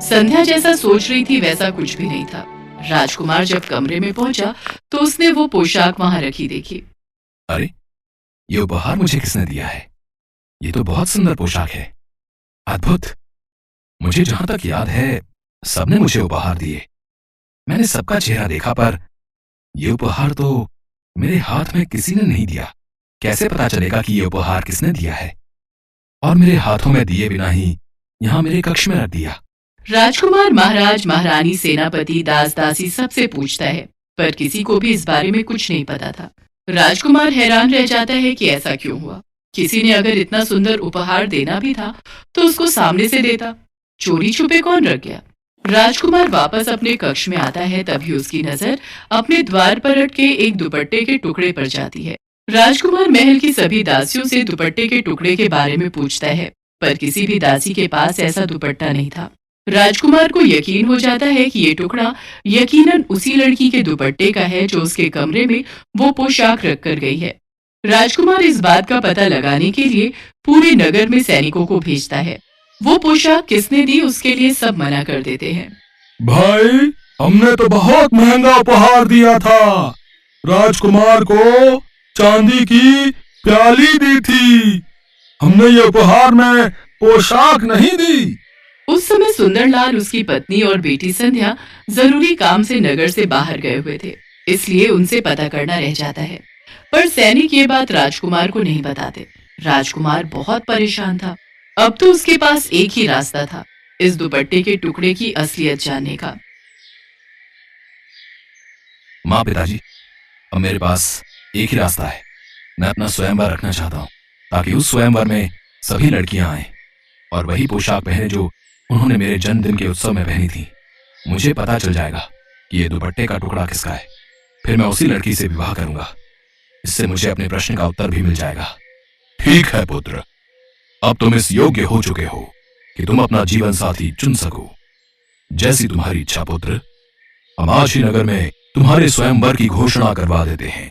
संध्या जैसा सोच रही थी वैसा कुछ भी नहीं था। राजकुमार जब कमरे में पहुंचा तो उसने वो पोशाक वहां रखी देखी। अरे, ये उपहार मुझे किसने दिया है? ये तो बहुत सुंदर पोशाक है। अद्भुत। मुझे जहां तक याद है, सबने मुझे उपहार दिए। मैंने सबका चेहरा देखा, पर ये उपहार तो मेरे हाथ में किसी ने नहीं दिया। कैसे पता चलेगा कि ये उपहार किसने दिया है? और मेरे हाथों में दिए बिना ही यहाँ मेरे कक्ष में रख दिया। राजकुमार महाराज, महारानी, सेनापति, दास दासी सबसे पूछता है, पर किसी को भी इस बारे में कुछ नहीं पता था। राजकुमार हैरान रह जाता है कि ऐसा क्यों हुआ। किसी ने अगर इतना सुंदर उपहार देना भी था तो उसको सामने से देता। चोरी छुपे कौन रख गया? राजकुमार वापस अपने कक्ष में आता है, तभी उसकी नजर अपने द्वार पर अटके एक दुपट्टे के टुकड़े पर जाती है। राजकुमार महल की सभी दासियों से दुपट्टे के टुकड़े के बारे में पूछता है, पर किसी भी दासी के पास ऐसा दुपट्टा नहीं था। राजकुमार को यकीन हो जाता है कि ये टुकड़ा यकीनन उसी लड़की के दुपट्टे का है जो उसके कमरे में वो पोशाक रख कर गई है। राजकुमार इस बात का पता लगाने के लिए पूरे नगर में सैनिकों को भेजता है। वो पोशाक किसने दी उसके लिए सब मना कर देते हैं। भाई, हमने तो बहुत महंगा उपहार दिया था। राजकुमार को चांदी की प्याली दी थी। हमने ये उपहार में पोशाक नहीं दी। उस समय सुंदरलाल, उसकी पत्नी और बेटी संध्या जरूरी काम से नगर से बाहर गए हुए थे, इसलिए उनसे पता करना रह जाता है। पर सैनिक ये बात राजकुमार को नहीं बताते। राजकुमार बहुत परेशान था। अब तो उसके पास एक ही रास्ता था, इस दुपट्टे के टुकड़े की असलियत जानने का। माँ, पिताजी, अब मेरे पास एक ही रास्ता है। मैं अपना स्वयंवर रखना चाहता हूँ, ताकि उस स्वयंवर में सभी लड़कियां आएं और वही पोशाक पहने जो उन्होंने मेरे जन्मदिन के उत्सव में पहनी थी। मुझे पता चल जाएगा कि ये दुपट्टे का टुकड़ा किसका है। फिर मैं उसी लड़की से विवाह करूंगा। इससे मुझे अपने प्रश्न का उत्तर भी मिल जाएगा। ठीक है पुत्र, अब तुम इस योग्य हो चुके हो कि तुम अपना जीवन साथी चुन सको। जैसी तुम्हारी इच्छा पुत्र। हम आज ही नगर में तुम्हारे स्वयंवर की घोषणा करवा देते हैं।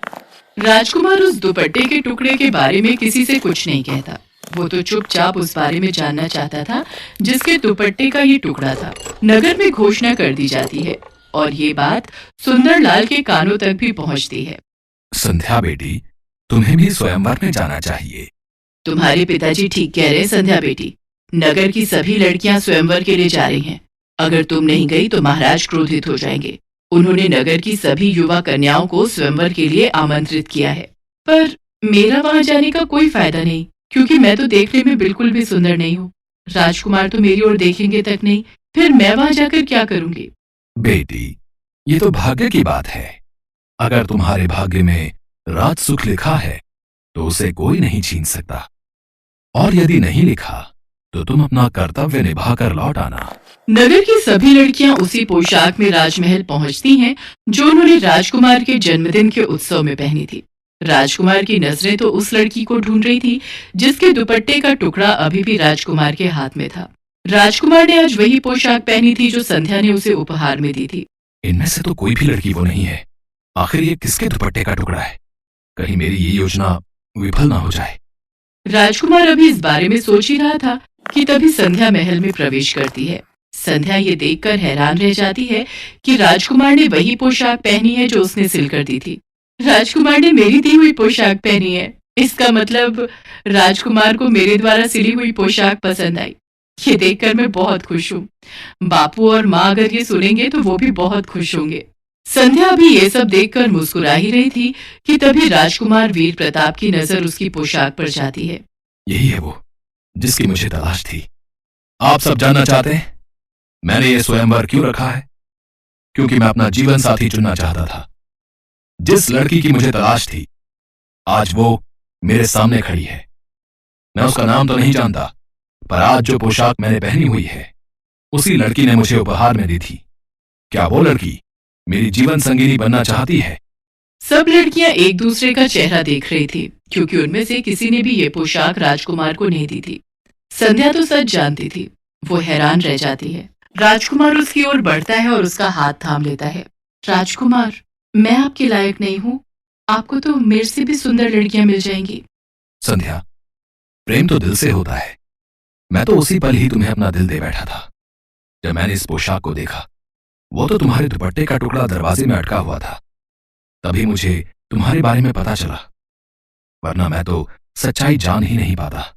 राजकुमार उस दुपट्टे के टुकड़े के बारे में किसी से कुछ नहीं कहता। वो तो चुपचाप उस बारे में जानना चाहता था जिसके दुपट्टे का ये टुकड़ा था। नगर में घोषणा कर दी जाती है और ये बात सुंदरलाल के कानों तक भी पहुंचती है। संध्या बेटी, तुम्हें भी स्वयंवर में जाना चाहिए। तुम्हारे पिताजी ठीक कह रहे, संध्या बेटी। नगर की सभी लड़कियां स्वयंवर के लिए जा रही हैं। अगर तुम नहीं गई तो महाराज क्रोधित हो जाएंगे। उन्होंने नगर की सभी युवा कन्याओं को स्वयंवर के लिए आमंत्रित किया है। पर मेरा वहां जाने का कोई फायदा नहीं, क्योंकि मैं तो देखने में बिल्कुल भी सुंदर नहीं हूँ। राजकुमार तो मेरी ओर देखेंगे तक नहीं, फिर मैं वहां जाकर क्या करूंगी? बेटी, ये तो भाग्य की बात है। अगर तुम्हारे भाग्य में राज सुख लिखा है तो उसे कोई नहीं छीन सकता, और यदि नहीं लिखा तो तुम अपना कर्तव्य निभाकर लौट आना। नगर की सभी लड़कियां उसी पोशाक में राजमहल पहुंचती हैं जो उन्होंने राजकुमार के जन्मदिन के उत्सव में पहनी थी। राजकुमार की नजरें तो उस लड़की को ढूंढ रही थी जिसके दुपट्टे का टुकड़ा अभी भी राजकुमार के हाथ में था। राजकुमार ने आज वही पोशाक पहनी थी जो संध्या ने उसे उपहार में दी थी। इनमें से तो कोई भी लड़की वो नहीं है। आखिर ये किसके दुपट्टे का टुकड़ा है? कहीं मेरी ये योजना विफल ना हो जाए। राजकुमार अभी इस बारे में सोच ही रहा था कि तभी संध्या महल में प्रवेश करती है। संध्या ये देखकर हैरान रह जाती है कि राजकुमार ने वही पोशाक पहनी है जो उसने सिल कर दी थी। राजकुमार ने मेरी दी हुई पोशाक पहनी है, इसका मतलब राजकुमार को मेरे द्वारा सिली हुई पोशाक पसंद आई। ये देखकर मैं बहुत खुश हूँ। बापू और माँ अगर ये सुनेंगे तो वो भी बहुत खुश होंगे। संध्या अभी ये सब देखकर मुस्कुरा ही रही थी कि तभी राजकुमार वीर प्रताप की नजर उसकी पोशाक पर जाती है। यही है वो जिसकी मुझे तलाश थी। आप सब जानना चाहते हैं मैंने ये स्वयंवर क्यों रखा है? क्योंकि मैं अपना जीवन साथी चुनना चाहता था। जिस लड़की की मुझे तलाश थी, आज वो मेरे सामने खड़ी है। मैं उसका नाम तो नहीं जानता, पर आज जो पोशाक मैंने पहनी हुई है उसी लड़की ने मुझे उपहार में दी थी। क्या वो लड़की मेरी जीवन संगिनी बनना चाहती है? सब लड़कियां एक दूसरे का चेहरा देख रही थी, क्योंकि उनमें से किसी ने भी ये पोशाक राजकुमार को नहीं दी थी। संध्या तो सच जानती थी। वो हैरान रह जाती है। राजकुमार उसकी ओर बढ़ता है और उसका हाथ थाम लेता है। राजकुमार, मैं आपके लायक नहीं हूँ। आपको तो मेरे से भी सुंदर लड़कियां मिल जाएंगी। संध्या, प्रेम तो दिल से होता है। मैं तो उसी पल ही तुम्हें अपना दिल दे बैठा था। जब मैंने इस पोशाक को देखा, वो तो तुम्हारे दुपट्टे का टुकड़ा दरवाजे में अटका हुआ था, तभी मुझे तुम्हारे बारे में पता चला, वरना मैं तो सच्चाई जान ही नहीं पाता।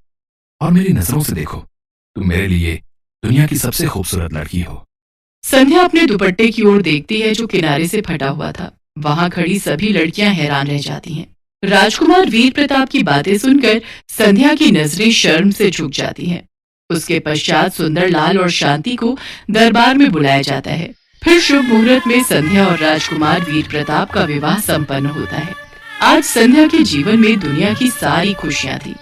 और मेरी नजरों से देखो, तुम मेरे लिए दुनिया की सबसे खूबसूरत लड़की हो। संध्या अपने दुपट्टे की ओर देखती है जो किनारे से फटा हुआ था। वहां खड़ी सभी लड़कियां हैरान रह जाती हैं। राजकुमार वीर प्रताप की बातें सुनकर संध्या की नजरें शर्म से झुक जाती हैं। उसके पश्चात सुंदरलाल और शांति को दरबार में बुलाया जाता है। फिर शुभ मुहूर्त में संध्या और राजकुमार वीर प्रताप का विवाह संपन्न होता है। आज संध्या के जीवन में दुनिया की सारी खुशियां थी।